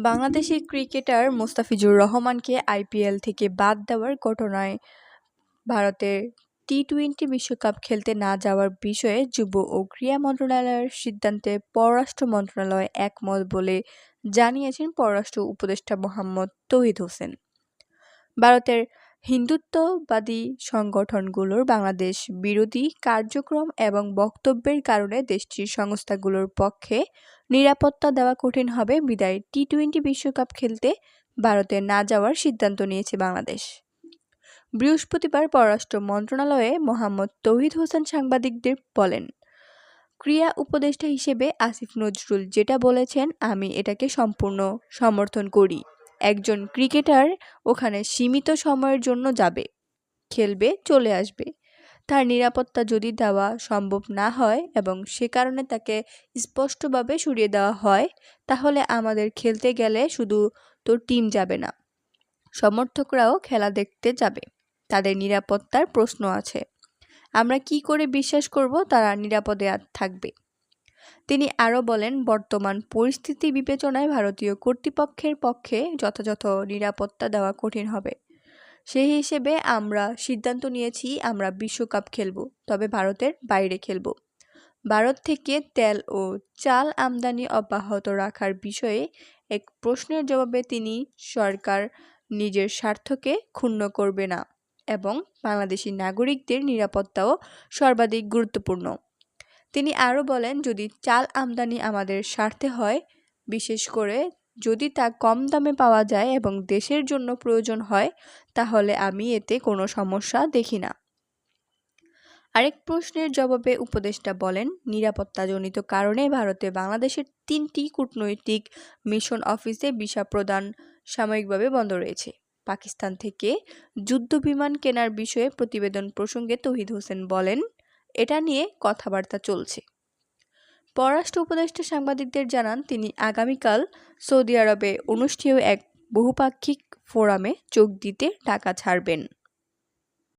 Bangladeshi cricketer Mostafizur রহমানকে IPL থেকে বাদ দেওয়ার ঘটনায় ভারতের টি-২০ বিশ্বকাপ খেলতে না যাওয়ার বিষয়ে যুব ও ক্রীড়া মন্ত্রণালয়ের সিদ্ধান্তে পররাষ্ট্র মন্ত্রণালয় একমত বলে জানিয়েছেন পররাষ্ট্র উপদেষ্টা মোহাম্মদ তৌহিদ হোসেন। ভারতের হিন্দুত্ববাদী সংগঠনগুলোর বাংলাদেশ বিরোধী কার্যক্রম এবং বক্তব্যের কারণে দেশটির সংস্থাগুলোর পক্ষে নিরাপত্তা দেওয়া কঠিন হবে বিধায় টি-২০ বিশ্বকাপ খেলতে ভারতে না যাওয়ার সিদ্ধান্ত নিয়েছে বাংলাদেশ। বৃহস্পতিবার পররাষ্ট্র মন্ত্রণালয়ে মোহাম্মদ তৌহিদ হোসেন সাংবাদিকদের বলেন, ক্রীড়া উপদেষ্টা হিসেবে আসিফ নজরুল যেটা বলেছেন আমি এটাকে সম্পূর্ণ সমর্থন করি। একজন ক্রিকেটার ওখানে সীমিত সময়ের জন্য যাবে, খেলবে, চলে আসবে। তার নিরাপত্তা যদি দেওয়া সম্ভব না হয় এবং সে কারণে তাকে স্পষ্টভাবে সরিয়ে দেওয়া হয়, তাহলে আমাদের খেলতে গেলে শুধু তো টিম যাবে না, সমর্থকরাও খেলা দেখতে যাবে। তাদের নিরাপত্তার প্রশ্ন আছে। আমরা কি করে বিশ্বাস করব তারা নিরাপদে থাকবে? তিনি আরও বলেন, বর্তমান পরিস্থিতি বিবেচনায় ভারতীয় কর্তৃপক্ষের পক্ষে যথাযথ নিরাপত্তা দেওয়া কঠিন হবে। সেই হিসেবে আমরা সিদ্ধান্ত নিয়েছি আমরা বিশ্বকাপ খেলব, তবে ভারতের বাইরে খেলব। ভারত থেকে তেল ও চাল আমদানি অব্যাহত রাখার বিষয়ে এক প্রশ্নের জবাবে তিনি সরকার নিজের স্বার্থকে ক্ষুণ্ণ করবে না এবং বাংলাদেশি নাগরিকদের নিরাপত্তাও সর্বাধিক গুরুত্বপূর্ণ। তিনি আরও বলেন, যদি চাল আমদানি আমাদের স্বার্থে হয়, বিশেষ করে যদি তা কম দামে পাওয়া যায় এবং দেশের জন্য প্রয়োজন হয়, তাহলে আমি এতে কোনো সমস্যা দেখি না। আরেক প্রশ্নের জবাবে উপদেষ্টা বলেন, নিরাপত্তাজনিত কারণে ভারতে বাংলাদেশের ৩টি কূটনৈতিক মিশন অফিসে ভিসা প্রদান সাময়িকভাবে বন্ধ রয়েছে। পাকিস্তান থেকে যুদ্ধবিমান কেনার বিষয়ে প্রতিবেদন প্রসঙ্গে তৌহিদ হোসেন বলেন, এটা নিয়ে কথাবার্তা চলছে। পররাষ্ট্র উপদেষ্টা সাংবাদিকদের জানান, তিনি আগামীকাল সৌদি আরবে অনুষ্ঠেয় এক বহুপাক্ষিক ফোরামে যোগ দিতে ঢাকা ছাড়বেন।